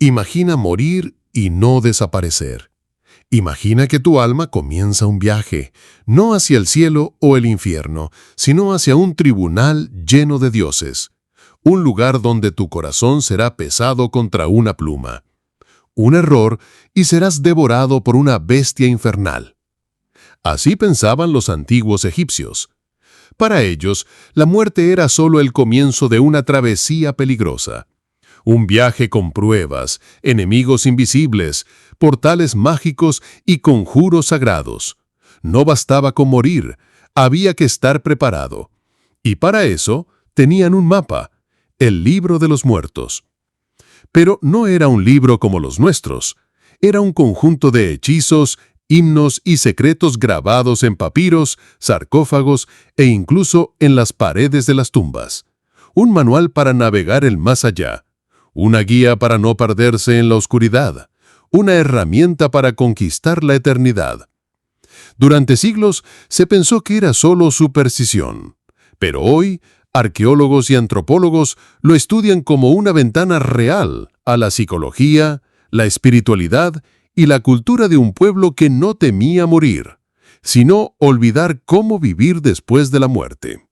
Imagina morir y no desaparecer. Imagina que tu alma comienza un viaje, no hacia el cielo o el infierno, sino hacia un tribunal lleno de dioses. Un lugar donde tu corazón será pesado contra una pluma. Un error y serás devorado por una bestia infernal. Así pensaban los antiguos egipcios. Para ellos, la muerte era solo el comienzo de una travesía peligrosa. Un viaje con pruebas, enemigos invisibles, portales mágicos y conjuros sagrados. No bastaba con morir, había que estar preparado. Y para eso tenían un mapa, el Libro de los Muertos. Pero no era un libro como los nuestros. Era un conjunto de hechizos, himnos y secretos grabados en papiros, sarcófagos e incluso en las paredes de las tumbas. Un manual para navegar el más allá. Una guía para no perderse en la oscuridad. Una herramienta para conquistar la eternidad. Durante siglos se pensó que era solo superstición. Pero hoy, arqueólogos y antropólogos lo estudian como una ventana real a la psicología, la espiritualidad y la cultura de un pueblo que no temía morir, sino olvidar cómo vivir después de la muerte.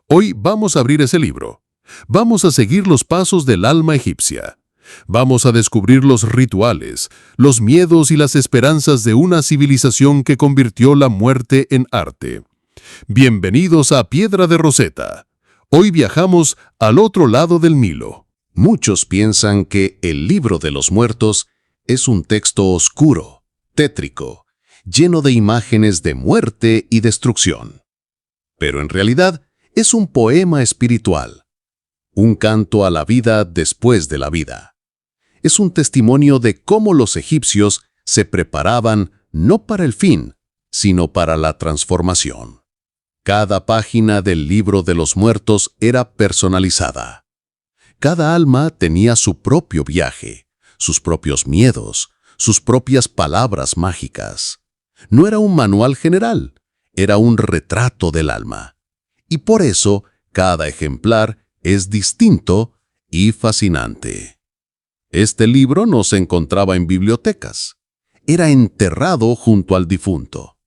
Hoy vamos a abrir ese libro. Vamos a seguir los pasos del alma egipcia. Vamos a descubrir los rituales, los miedos y las esperanzas de una civilización que convirtió la muerte en arte. Bienvenidos a Piedra de Roseta. Hoy viajamos al otro lado del Nilo. Muchos piensan que el Libro de los Muertos es un texto oscuro, tétrico, lleno de imágenes de muerte y destrucción. Pero en realidad es un poema espiritual, un canto a la vida después de la vida. Es un testimonio de cómo los egipcios se preparaban no para el fin, sino para la transformación. Cada página del Libro de los Muertos era personalizada. Cada alma tenía su propio viaje, sus propios miedos, sus propias palabras mágicas. No era un manual general, era un retrato del alma. Y por eso, cada ejemplar es distinto y fascinante. Este libro no se encontraba en bibliotecas. Era enterrado junto al difunto,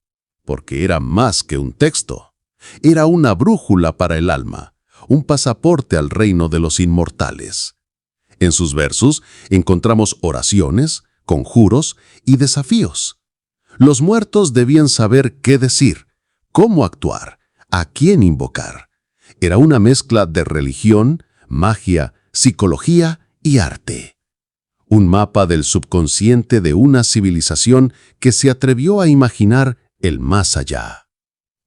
porque era más que un texto. Era una brújula para el alma, un pasaporte al reino de los inmortales. En sus versos encontramos oraciones, conjuros y desafíos. Los muertos debían saber qué decir, cómo actuar, a quién invocar. Era una mezcla de religión, magia, psicología y arte. Un mapa del subconsciente de una civilización que se atrevió a imaginar el más allá.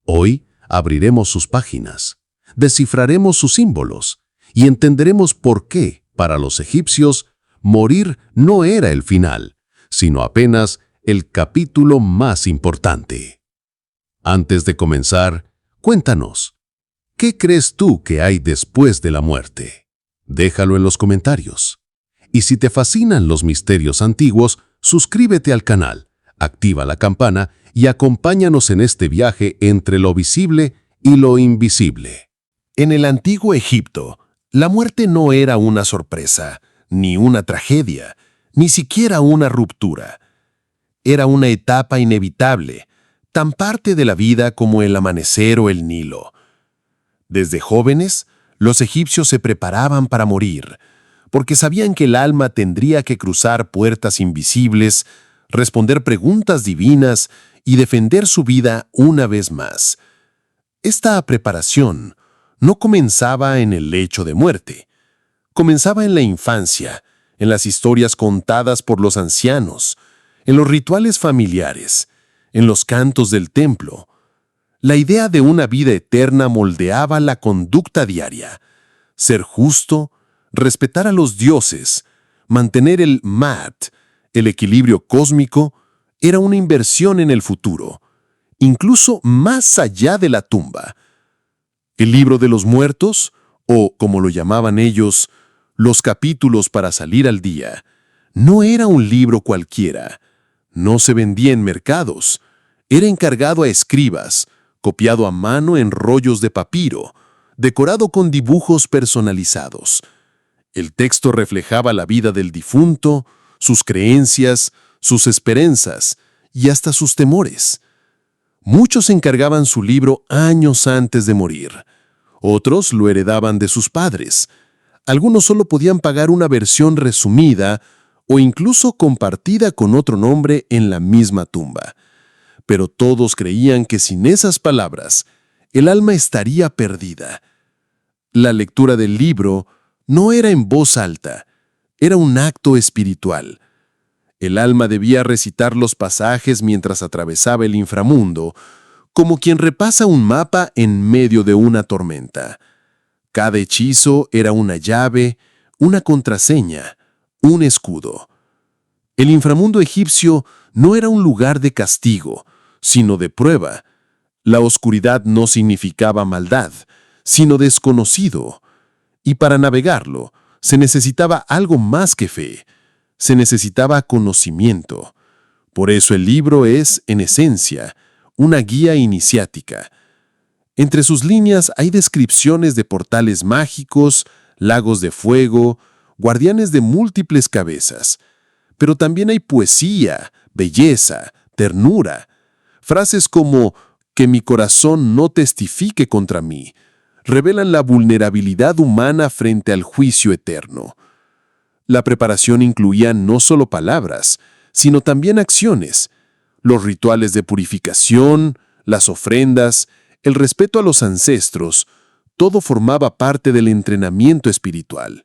Hoy abriremos sus páginas, descifraremos sus símbolos y entenderemos por qué, para los egipcios, morir no era el final, sino apenas el capítulo más importante. Antes de comenzar, cuéntanos, ¿qué crees tú que hay después de la muerte? Déjalo en los comentarios. Y si te fascinan los misterios antiguos, suscríbete al canal, activa la campana y acompáñanos en este viaje entre lo visible y lo invisible. En el antiguo Egipto, la muerte no era una sorpresa, ni una tragedia, ni siquiera una ruptura. Era una etapa inevitable, tan parte de la vida como el amanecer o el Nilo. Desde jóvenes, los egipcios se preparaban para morir, porque sabían que el alma tendría que cruzar puertas invisibles, responder preguntas divinas y defender su vida una vez más. Esta preparación no comenzaba en el lecho de muerte. Comenzaba en la infancia, en las historias contadas por los ancianos, en los rituales familiares, en los cantos del templo. La idea de una vida eterna moldeaba la conducta diaria. Ser justo, respetar a los dioses, mantener el Mat, el equilibrio cósmico, era una inversión en el futuro, incluso más allá de la tumba. El Libro de los Muertos, o como lo llamaban ellos, los capítulos para salir al día, no era un libro cualquiera. No se vendía en mercados. Era encargado a escribas, copiado a mano en rollos de papiro, decorado con dibujos personalizados. El texto reflejaba la vida del difunto, sus creencias, sus esperanzas y hasta sus temores. Muchos encargaban su libro años antes de morir. Otros lo heredaban de sus padres. Algunos solo podían pagar una versión resumida o incluso compartida con otro nombre en la misma tumba. Pero todos creían que sin esas palabras, el alma estaría perdida. La lectura del libro no era en voz alta, era un acto espiritual. El alma debía recitar los pasajes mientras atravesaba el inframundo, como quien repasa un mapa en medio de una tormenta. Cada hechizo era una llave, una contraseña, un escudo. El inframundo egipcio no era un lugar de castigo, sino de prueba. La oscuridad no significaba maldad, sino desconocido. Y para navegarlo, se necesitaba algo más que fe. Se necesitaba conocimiento. Por eso el libro es, en esencia, una guía iniciática. Entre sus líneas hay descripciones de portales mágicos, lagos de fuego, guardianes de múltiples cabezas. Pero también hay poesía, belleza, ternura. Frases como «que mi corazón no testifique contra mí» revelan la vulnerabilidad humana frente al juicio eterno. La preparación incluía no solo palabras, sino también acciones, los rituales de purificación, las ofrendas, el respeto a los ancestros, todo formaba parte del entrenamiento espiritual.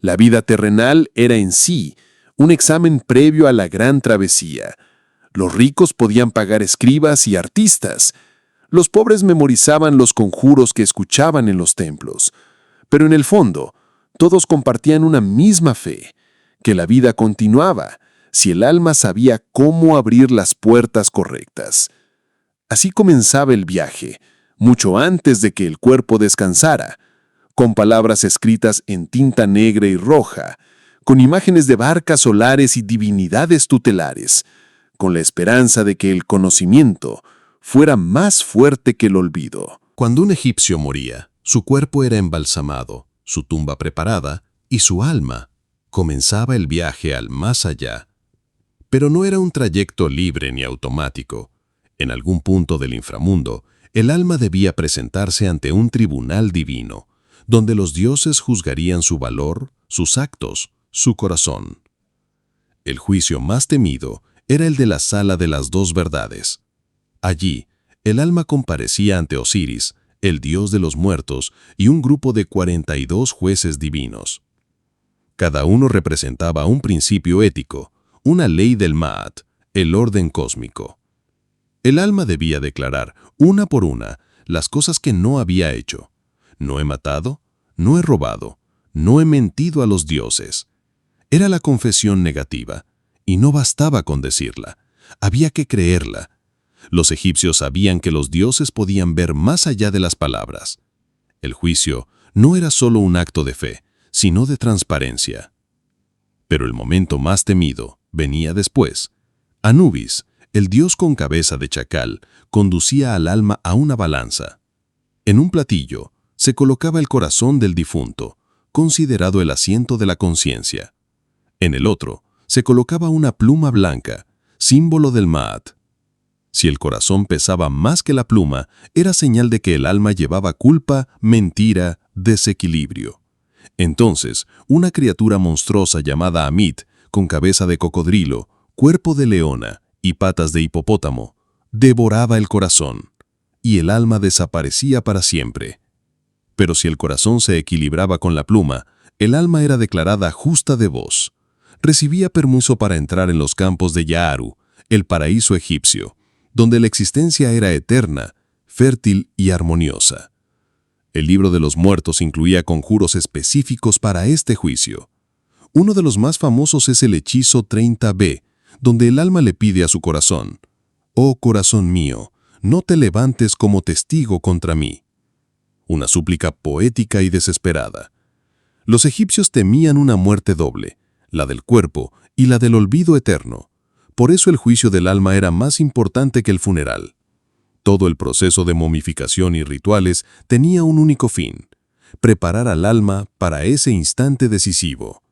La vida terrenal era en sí un examen previo a la gran travesía. Los ricos podían pagar escribas y artistas. Los pobres memorizaban los conjuros que escuchaban en los templos. Pero en el fondo, todos compartían una misma fe, que la vida continuaba si el alma sabía cómo abrir las puertas correctas. Así comenzaba el viaje, mucho antes de que el cuerpo descansara, con palabras escritas en tinta negra y roja, con imágenes de barcas solares y divinidades tutelares, con la esperanza de que el conocimiento fuera más fuerte que el olvido. Cuando un egipcio moría, su cuerpo era embalsamado, su tumba preparada y su alma. Comenzaba el viaje al más allá. Pero no era un trayecto libre ni automático. En algún punto del inframundo, el alma debía presentarse ante un tribunal divino, donde los dioses juzgarían su valor, sus actos, su corazón. El juicio más temido era el de la Sala de las Dos Verdades. Allí, el alma comparecía ante Osiris, el dios de los muertos, y un grupo de 42 jueces divinos. Cada uno representaba un principio ético, una ley del Ma'at, el orden cósmico. El alma debía declarar, una por una, las cosas que no había hecho. No he matado, no he robado, no he mentido a los dioses. Era la confesión negativa, y no bastaba con decirla, había que creerla. Los egipcios sabían que los dioses podían ver más allá de las palabras. El juicio no era solo un acto de fe, sino de transparencia. Pero el momento más temido venía después. Anubis, el dios con cabeza de chacal, conducía al alma a una balanza. En un platillo se colocaba el corazón del difunto, considerado el asiento de la conciencia. En el otro se colocaba una pluma blanca, símbolo del Ma'at. Si el corazón pesaba más que la pluma, era señal de que el alma llevaba culpa, mentira, desequilibrio. Entonces, una criatura monstruosa llamada Amit, con cabeza de cocodrilo, cuerpo de leona y patas de hipopótamo, devoraba el corazón, y el alma desaparecía para siempre. Pero si el corazón se equilibraba con la pluma, el alma era declarada justa de voz. Recibía permiso para entrar en los campos de Yaaru, el paraíso egipcio, donde la existencia era eterna, fértil y armoniosa. El libro de los muertos incluía conjuros específicos para este juicio. Uno de los más famosos es el hechizo 30B, donde el alma le pide a su corazón: «Oh corazón mío, no te levantes como testigo contra mí». Una súplica poética y desesperada. Los egipcios temían una muerte doble, la del cuerpo y la del olvido eterno. Por eso el juicio del alma era más importante que el funeral. Todo el proceso de momificación y rituales tenía un único fin: preparar al alma para ese instante decisivo.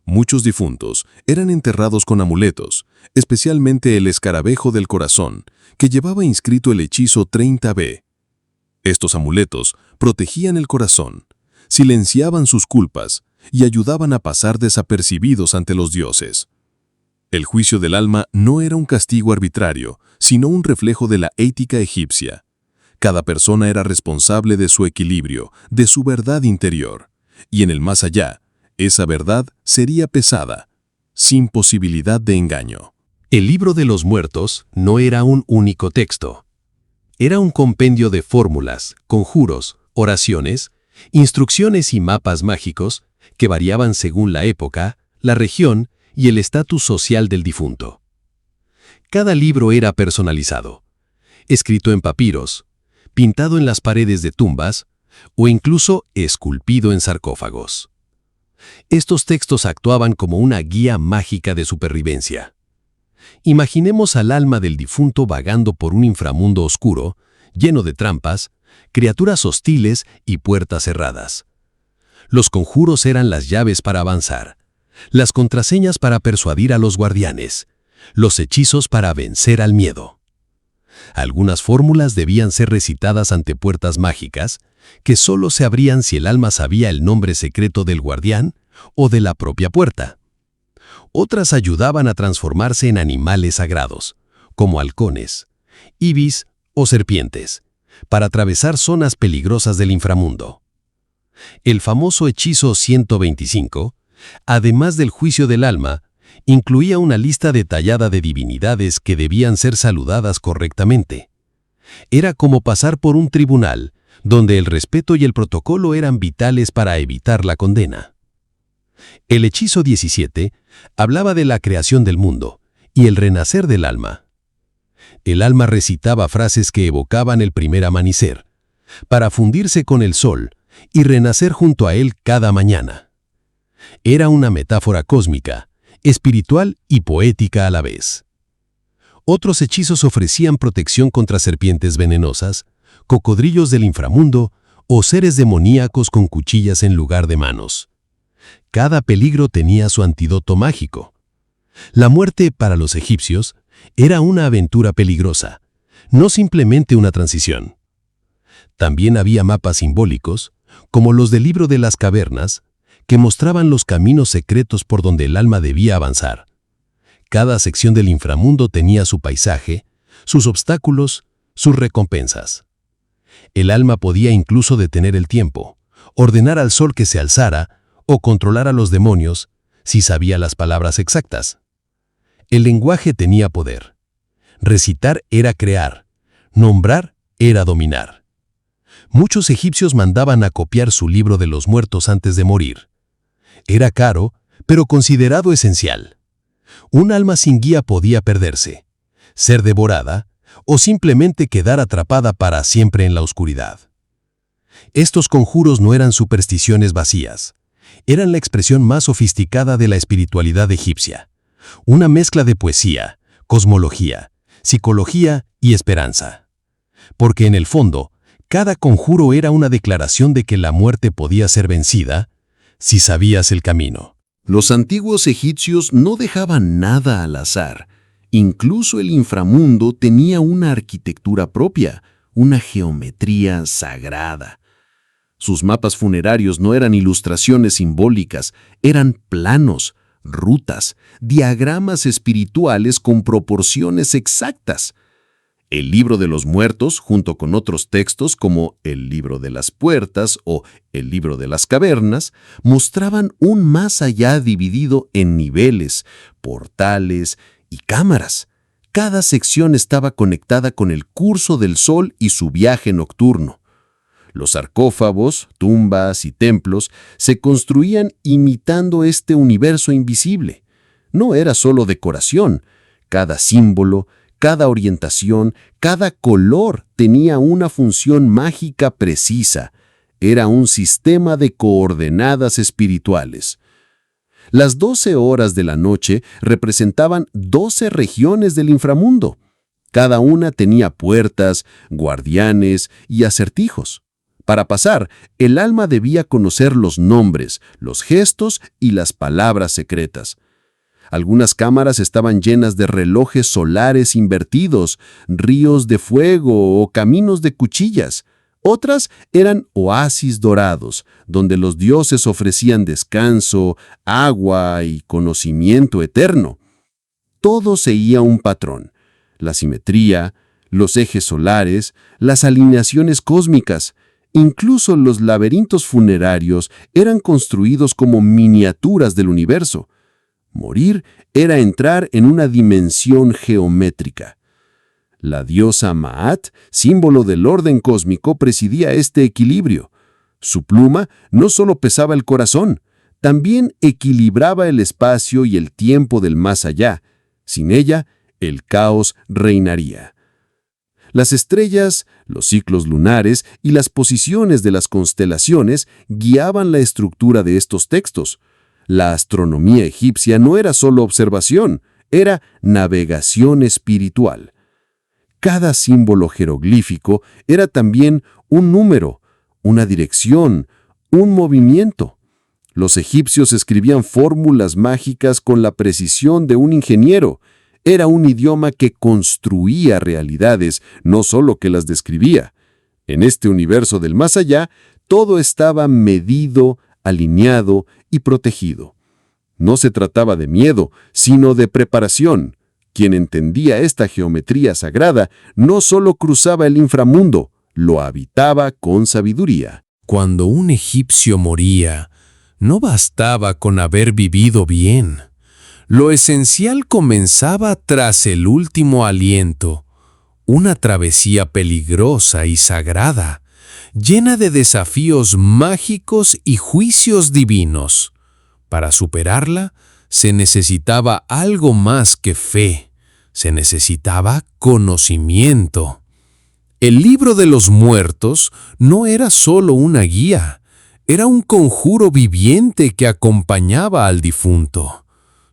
Muchos difuntos eran enterrados con amuletos, especialmente el escarabajo del corazón, que llevaba inscrito el hechizo 30B. Estos amuletos protegían el corazón, silenciaban sus culpas y ayudaban a pasar desapercibidos ante los dioses. El juicio del alma no era un castigo arbitrario, sino un reflejo de la ética egipcia. Cada persona era responsable de su equilibrio, de su verdad interior, y en el más allá, esa verdad sería pesada, sin posibilidad de engaño. El libro de los muertos no era un único texto. Era un compendio de fórmulas, conjuros, oraciones, instrucciones y mapas mágicos que variaban según la época, la región y el estatus social del difunto. Cada libro era personalizado, escrito en papiros, pintado en las paredes de tumbas o incluso esculpido en sarcófagos. Estos textos actuaban como una guía mágica de supervivencia. Imaginemos al alma del difunto vagando por un inframundo oscuro, lleno de trampas, criaturas hostiles y puertas cerradas. Los conjuros eran las llaves para avanzar, las contraseñas para persuadir a los guardianes, los hechizos para vencer al miedo. Algunas fórmulas debían ser recitadas ante puertas mágicas, que solo se abrían si el alma sabía el nombre secreto del guardián o de la propia puerta. Otras ayudaban a transformarse en animales sagrados, como halcones, ibis o serpientes, para atravesar zonas peligrosas del inframundo. El famoso hechizo 125, además del juicio del alma, incluía una lista detallada de divinidades que debían ser saludadas correctamente. Era como pasar por un tribunal, donde el respeto y el protocolo eran vitales para evitar la condena. El hechizo 17 hablaba de la creación del mundo y el renacer del alma. El alma recitaba frases que evocaban el primer amanecer, para fundirse con el sol y renacer junto a él cada mañana. Era una metáfora cósmica, espiritual y poética a la vez. Otros hechizos ofrecían protección contra serpientes venenosas, cocodrilos del inframundo o seres demoníacos con cuchillas en lugar de manos. Cada peligro tenía su antídoto mágico. La muerte, para los egipcios, era una aventura peligrosa, no simplemente una transición. También había mapas simbólicos, como los del libro de las cavernas, que mostraban los caminos secretos por donde el alma debía avanzar. Cada sección del inframundo tenía su paisaje, sus obstáculos, sus recompensas. El alma podía incluso detener el tiempo, ordenar al sol que se alzara o controlar a los demonios si sabía las palabras exactas. El lenguaje tenía poder. Recitar era crear, nombrar era dominar. Muchos egipcios mandaban a copiar su libro de los muertos antes de morir. Era caro, pero considerado esencial. Un alma sin guía podía perderse, ser devorada o simplemente quedar atrapada para siempre en la oscuridad. Estos conjuros no eran supersticiones vacías, eran la expresión más sofisticada de la espiritualidad egipcia, una mezcla de poesía, cosmología, psicología y esperanza. Porque en el fondo, cada conjuro era una declaración de que la muerte podía ser vencida si sabías el camino. Los antiguos egipcios no dejaban nada al azar. Incluso el inframundo tenía una arquitectura propia, una geometría sagrada. Sus mapas funerarios no eran ilustraciones simbólicas, eran planos, rutas, diagramas espirituales con proporciones exactas. El libro de los muertos, junto con otros textos como el libro de las puertas o el libro de las cavernas, mostraban un más allá dividido en niveles, portales y cámaras. Cada sección estaba conectada con el curso del sol y su viaje nocturno. Los sarcófagos, tumbas y templos se construían imitando este universo invisible. No era solo decoración. Cada símbolo, cada orientación, cada color tenía una función mágica precisa. Era un sistema de coordenadas espirituales. Las 12 horas de la noche representaban 12 regiones del inframundo. Cada una tenía puertas, guardianes y acertijos. Para pasar, el alma debía conocer los nombres, los gestos y las palabras secretas. Algunas cámaras estaban llenas de relojes solares invertidos, ríos de fuego o caminos de cuchillas. Otras eran oasis dorados, donde los dioses ofrecían descanso, agua y conocimiento eterno. Todo seguía un patrón: la simetría, los ejes solares, las alineaciones cósmicas. Incluso los laberintos funerarios eran construidos como miniaturas del universo. Morir era entrar en una dimensión geométrica. La diosa Maat, símbolo del orden cósmico, presidía este equilibrio. Su pluma no solo pesaba el corazón, también equilibraba el espacio y el tiempo del más allá. Sin ella, el caos reinaría. Las estrellas, los ciclos lunares y las posiciones de las constelaciones guiaban la estructura de estos textos. La astronomía egipcia no era solo observación, era navegación espiritual. Cada símbolo jeroglífico era también un número, una dirección, un movimiento. Los egipcios escribían fórmulas mágicas con la precisión de un ingeniero. Era un idioma que construía realidades, no solo que las describía. En este universo del más allá, todo estaba medido, alineado y protegido. No se trataba de miedo, sino de preparación. Quien entendía esta geometría sagrada no solo cruzaba el inframundo, lo habitaba con sabiduría. Cuando un egipcio moría, no bastaba con haber vivido bien. Lo esencial comenzaba tras el último aliento, una travesía peligrosa y sagrada, llena de desafíos mágicos y juicios divinos. Para superarla, se necesitaba algo más que fe, se necesitaba conocimiento. El libro de los muertos no era solo una guía, era un conjuro viviente que acompañaba al difunto.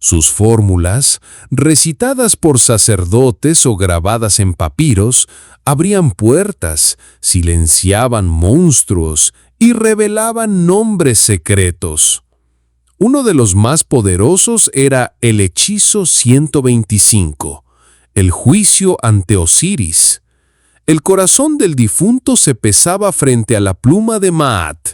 Sus fórmulas, recitadas por sacerdotes o grabadas en papiros, abrían puertas, silenciaban monstruos y revelaban nombres secretos. Uno de los más poderosos era el hechizo 125, el juicio ante Osiris. El corazón del difunto se pesaba frente a la pluma de Maat.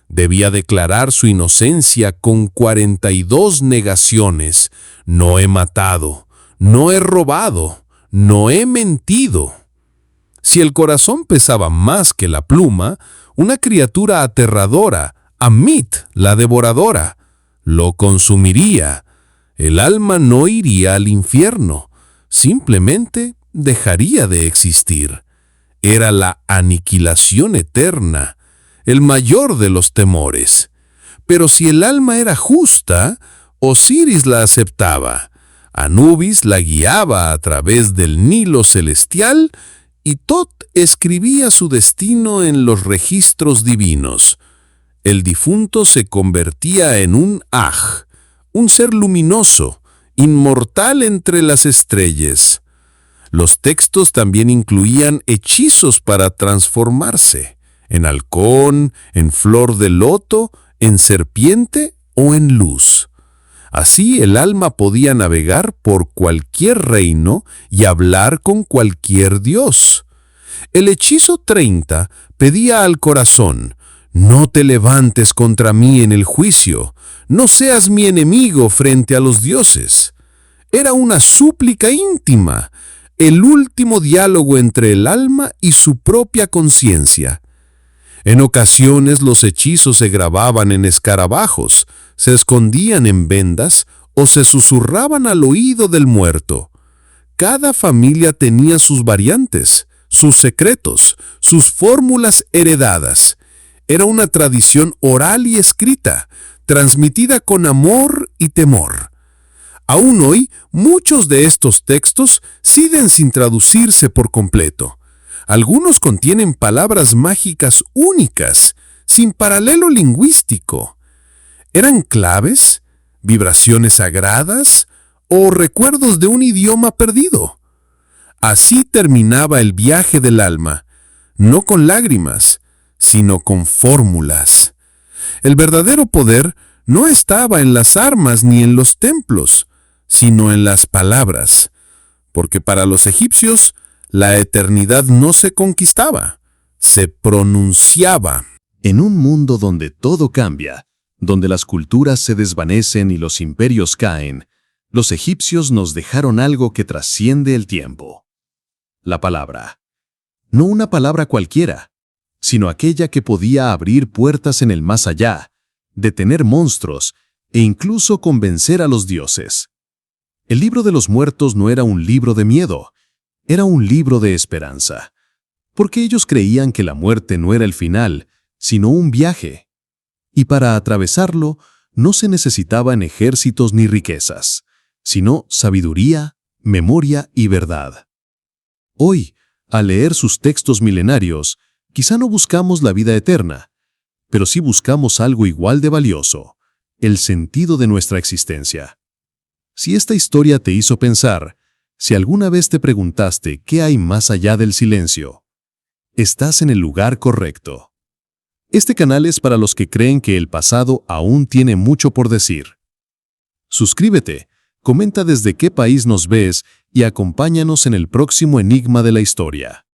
Debía declarar su inocencia con 42 negaciones. No he matado, no he robado, no he mentido. Si el corazón pesaba más que la pluma, una criatura aterradora, Amit, la devoradora, lo consumiría. El alma no iría al infierno, simplemente dejaría de existir. Era la aniquilación eterna, el mayor de los temores. Pero si el alma era justa, Osiris la aceptaba. Anubis la guiaba a través del Nilo celestial y Tot escribía su destino en los registros divinos. El difunto se convertía en un Aj, un ser luminoso, inmortal entre las estrellas. Los textos también incluían hechizos para transformarse, en halcón, en flor de loto, en serpiente o en luz. Así el alma podía navegar por cualquier reino y hablar con cualquier dios. El hechizo 30 pedía al corazón: no te levantes contra mí en el juicio, no seas mi enemigo frente a los dioses. Era una súplica íntima, el último diálogo entre el alma y su propia conciencia. En ocasiones los hechizos se grababan en escarabajos, se escondían en vendas o se susurraban al oído del muerto. Cada familia tenía sus variantes, sus secretos, sus fórmulas heredadas. Era una tradición oral y escrita, transmitida con amor y temor. Aún hoy, muchos de estos textos siguen sin traducirse por completo. Algunos contienen palabras mágicas únicas, sin paralelo lingüístico. ¿Eran claves, vibraciones sagradas o recuerdos de un idioma perdido? Así terminaba el viaje del alma, no con lágrimas, sino con fórmulas. El verdadero poder no estaba en las armas ni en los templos, sino en las palabras, porque para los egipcios la eternidad no se conquistaba, se pronunciaba. En un mundo donde todo cambia, donde las culturas se desvanecen y los imperios caen, los egipcios nos dejaron algo que trasciende el tiempo. La palabra. No una palabra cualquiera, sino aquella que podía abrir puertas en el más allá, detener monstruos e incluso convencer a los dioses. El libro de los muertos no era un libro de miedo, era un libro de esperanza, porque ellos creían que la muerte no era el final, sino un viaje. Y para atravesarlo no se necesitaban ejércitos ni riquezas, sino sabiduría, memoria y verdad. Hoy, al leer sus textos milenarios, quizá no buscamos la vida eterna, pero sí buscamos algo igual de valioso, el sentido de nuestra existencia. Si esta historia te hizo pensar, si alguna vez te preguntaste qué hay más allá del silencio, estás en el lugar correcto. Este canal es para los que creen que el pasado aún tiene mucho por decir. Suscríbete, comenta desde qué país nos ves y acompáñanos en el próximo enigma de la historia.